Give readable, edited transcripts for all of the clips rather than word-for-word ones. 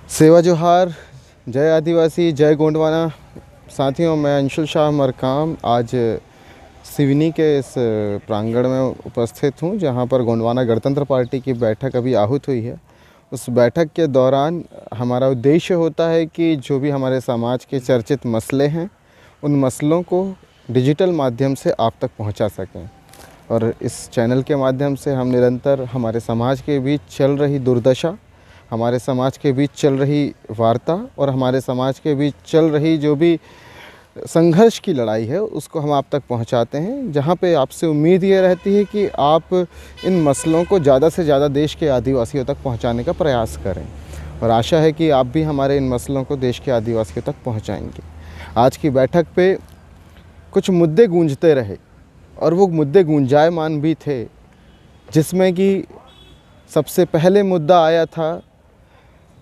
सेवा जोहार, जय आदिवासी, जय गोंडवाना। साथियों, मैं अंशुल शाह मरकाम आज सिवनी के इस प्रांगण में उपस्थित हूं, जहां पर गोंडवाना गणतंत्र पार्टी की बैठक अभी आहूत हुई है। उस बैठक के दौरान हमारा उद्देश्य होता है कि जो भी हमारे समाज के चर्चित मसले हैं, उन मसलों को डिजिटल माध्यम से आप तक पहुंचा सकें। और इस चैनल के माध्यम से हम निरंतर हमारे समाज के बीच चल रही दुर्दशा, हमारे समाज के बीच चल रही वार्ता और हमारे समाज के बीच चल रही जो भी संघर्ष की लड़ाई है, उसको हम आप तक पहुंचाते हैं। जहां पे आपसे उम्मीद ये रहती है कि आप इन मसलों को ज़्यादा से ज़्यादा देश के आदिवासियों तक पहुंचाने का प्रयास करें, और आशा है कि आप भी हमारे इन मसलों को देश के आदिवासियों तक पहुंचाएंगे। आज की बैठक पे कुछ मुद्दे गूंजते रहे, और वो मुद्दे गुंजायमान भी थे, जिसमें कि सबसे पहले मुद्दा आया था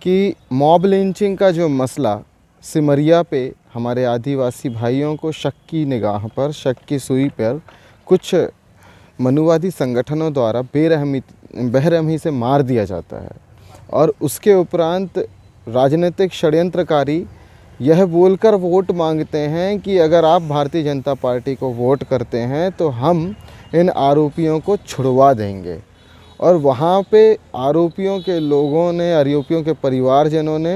कि मॉब लिंचिंग का जो मसला सिमरिया पे हमारे आदिवासी भाइयों को शक की निगाह पर, शक की सुई पर कुछ मनुवादी संगठनों द्वारा बेरहमी से मार दिया जाता है। और उसके उपरांत राजनीतिक षड्यंत्रकारी यह बोलकर वोट मांगते हैं कि अगर आप भारतीय जनता पार्टी को वोट करते हैं तो हम इन आरोपियों को छुड़वा देंगे। और वहाँ पे आरोपियों के लोगों ने, आरोपियों के परिवारजनों ने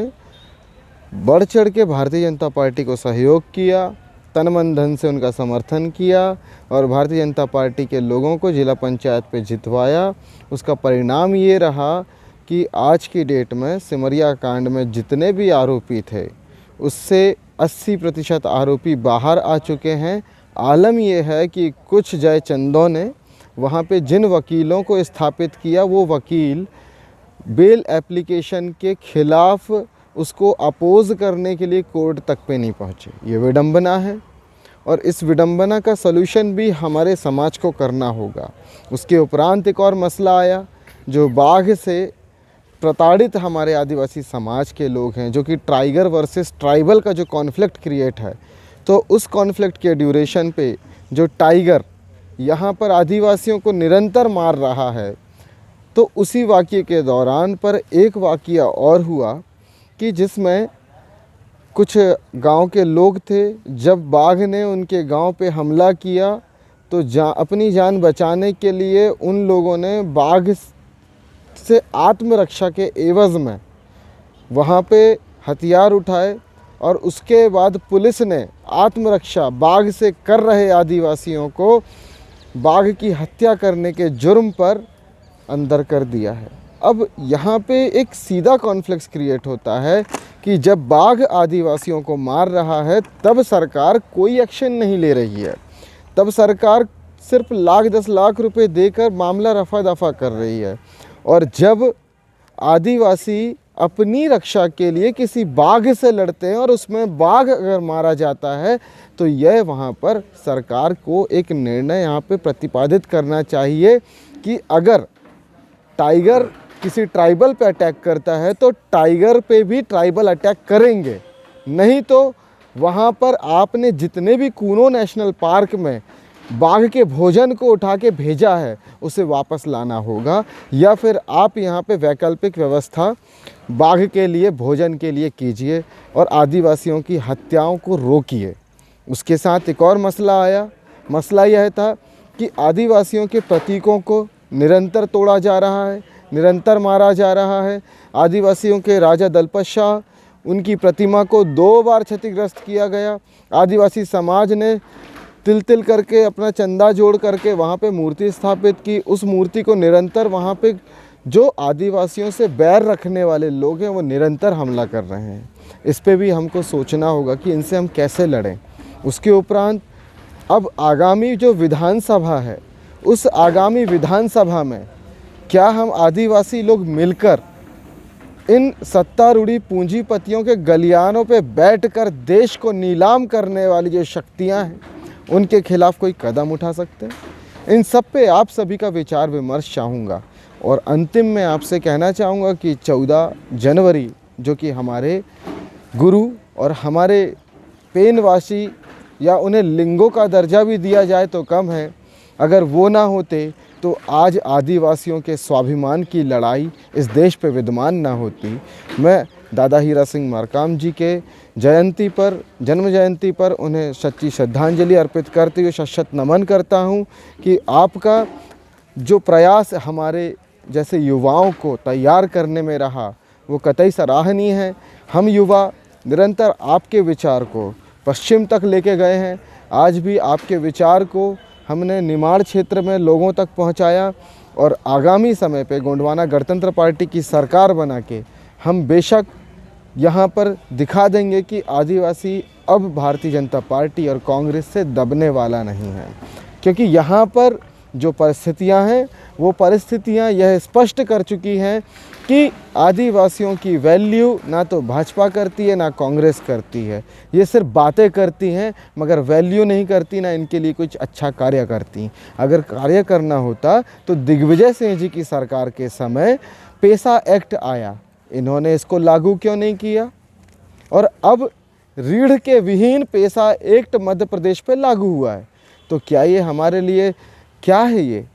बढ़ चढ़ के भारतीय जनता पार्टी को सहयोग किया, तन मन धन से उनका समर्थन किया और भारतीय जनता पार्टी के लोगों को जिला पंचायत पे जितवाया। उसका परिणाम ये रहा कि आज की डेट में सिमरिया कांड में जितने भी आरोपी थे, उससे 80% आरोपी बाहर आ चुके हैं। आलम यह है कि कुछ जयचंदों ने वहाँ पे जिन वकीलों को स्थापित किया, वो वकील बेल एप्लीकेशन के खिलाफ उसको अपोज करने के लिए कोर्ट तक पे नहीं पहुँचे। ये विडंबना है, और इस विडंबना का सलूशन भी हमारे समाज को करना होगा। उसके उपरांत एक और मसला आया, जो बाघ से प्रताड़ित हमारे आदिवासी समाज के लोग हैं, जो कि टाइगर वर्सेस ट्राइबल का जो कॉन्फ्लिक्ट क्रिएट है, तो उस कॉन्फ्लिक्ट के ड्यूरेशन पे जो टाइगर यहाँ पर आदिवासियों को निरंतर मार रहा है, तो उसी वाक़ये के दौरान पर एक वाक़या और हुआ कि जिसमें कुछ गांव के लोग थे, जब बाघ ने उनके गांव पे हमला किया तो अपनी जान बचाने के लिए उन लोगों ने बाघ से आत्मरक्षा के एवज़ में वहाँ पे हथियार उठाए, और उसके बाद पुलिस ने आत्मरक्षा बाघ से कर रहे आदिवासियों को बाघ की हत्या करने के जुर्म पर अंदर कर दिया है। अब यहाँ पे एक सीधा कॉन्फ्लिक्ट क्रिएट होता है कि जब बाघ आदिवासियों को मार रहा है, तब सरकार कोई एक्शन नहीं ले रही है, तब सरकार सिर्फ लाख 10 लाख रुपए देकर मामला रफा दफा कर रही है। और जब आदिवासी अपनी रक्षा के लिए किसी बाघ से लड़ते हैं और उसमें बाघ अगर मारा जाता है, तो यह वहाँ पर सरकार को एक निर्णय यहाँ पे प्रतिपादित करना चाहिए कि अगर टाइगर किसी ट्राइबल पे अटैक करता है तो टाइगर पे भी ट्राइबल अटैक करेंगे, नहीं तो वहाँ पर आपने जितने भी कूनो नेशनल पार्क में बाघ के भोजन को उठा के भेजा है, उसे वापस लाना होगा, या फिर आप यहाँ पे वैकल्पिक व्यवस्था बाघ के लिए, भोजन के लिए कीजिए और आदिवासियों की हत्याओं को रोकिए। उसके साथ एक और मसला आया। मसला यह था कि आदिवासियों के प्रतीकों को निरंतर तोड़ा जा रहा है, निरंतर मारा जा रहा है। आदिवासियों के राजा दलपत शाह, उनकी प्रतिमा को 2 बार क्षतिग्रस्त किया गया। आदिवासी समाज ने तिल तिल करके अपना चंदा जोड़ करके वहाँ पे मूर्ति स्थापित की। उस मूर्ति को निरंतर वहाँ पे जो आदिवासियों से बैर रखने वाले लोग हैं, वो निरंतर हमला कर रहे हैं। इस पे भी हमको सोचना होगा कि इनसे हम कैसे लड़ें। उसके उपरांत अब आगामी जो विधानसभा है, उस आगामी विधानसभा में क्या हम आदिवासी लोग मिलकर इन सत्तारूढ़ी पूंजीपतियों के गलियानों पे बैठकर देश को नीलाम करने वाली जो शक्तियां हैं, उनके खिलाफ कोई कदम उठा सकते हैं? इन सब पे आप सभी का विचार विमर्श चाहूँगा। और अंतिम में आपसे कहना चाहूँगा कि 14 जनवरी, जो कि हमारे गुरु और हमारे पेनवासी, या उन्हें लिंगों का दर्जा भी दिया जाए तो कम है, अगर वो ना होते तो आज आदिवासियों के स्वाभिमान की लड़ाई इस देश पे विद्यमान ना होती। मैं दादा हीरा सिंह मरकाम जी के जन्म जयंती पर उन्हें सच्ची श्रद्धांजलि अर्पित करते हुए शत नमन करता हूँ कि आपका जो प्रयास हमारे जैसे युवाओं को तैयार करने में रहा वो कतई सराहनीय है। हम युवा निरंतर आपके विचार को पश्चिम तक लेके गए हैं। आज भी आपके विचार को हमने निमाड़ क्षेत्र में लोगों तक पहुंचाया और आगामी समय पे गोंडवाना गणतंत्र पार्टी की सरकार बना के हम बेशक यहाँ पर दिखा देंगे कि आदिवासी अब भारतीय जनता पार्टी और कांग्रेस से दबने वाला नहीं है। क्योंकि यहाँ पर जो परिस्थितियाँ हैं वो परिस्थितियाँ यह स्पष्ट कर चुकी हैं कि आदिवासियों की वैल्यू ना तो भाजपा करती है ना कांग्रेस करती है। ये सिर्फ बातें करती हैं मगर वैल्यू नहीं करती, ना इनके लिए कुछ अच्छा कार्य करती। अगर कार्य करना होता तो दिग्विजय सिंह जी की सरकार के समय पेसा एक्ट आया, इन्होंने इसको लागू क्यों नहीं किया? और अब रीढ़ के विहीन पेसा एक्ट मध्य प्रदेश पे लागू हुआ है। तो क्या ये हमारे लिए क्या है? ये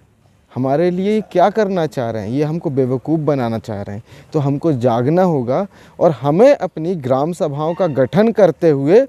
हमारे लिए क्या करना चाह रहे हैं? ये हमको बेवकूफ़ बनाना चाह रहे हैं। तो हमको जागना होगा और हमें अपनी ग्राम सभाओं का गठन करते हुए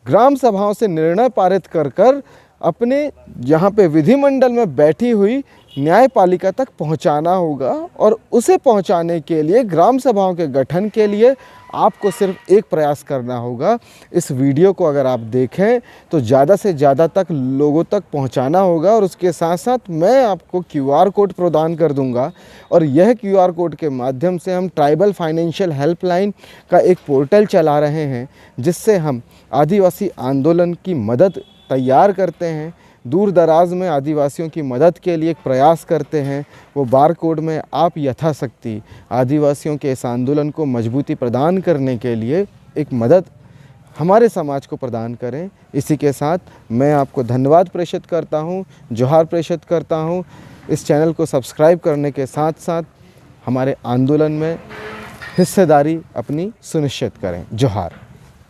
ग्राम सभाओं से निर्णय पारित कर अपने यहाँ पे विधिमंडल में बैठी हुई न्यायपालिका तक पहुँचाना होगा। और उसे पहुँचाने के लिए ग्राम सभाओं के गठन के लिए आपको सिर्फ एक प्रयास करना होगा। इस वीडियो को अगर आप देखें तो ज़्यादा से ज़्यादा तक लोगों तक पहुंचाना होगा। और उसके साथ साथ मैं आपको QR कोड प्रदान कर दूंगा और यह QR कोड के माध्यम से हम ट्राइबल फाइनेंशियल हेल्पलाइन का एक पोर्टल चला रहे हैं, जिससे हम आदिवासी आंदोलन की मदद तैयार करते हैं, दूर दराज में आदिवासियों की मदद के लिए एक प्रयास करते हैं। वो बार कोड में आप यथाशक्ति आदिवासियों के इस आंदोलन को मजबूती प्रदान करने के लिए एक मदद हमारे समाज को प्रदान करें। इसी के साथ मैं आपको धन्यवाद प्रेषित करता हूँ, जोहार प्रेषित करता हूँ। इस चैनल को सब्सक्राइब करने के साथ साथ हमारे आंदोलन में हिस्सेदारी अपनी सुनिश्चित करें। जोहार।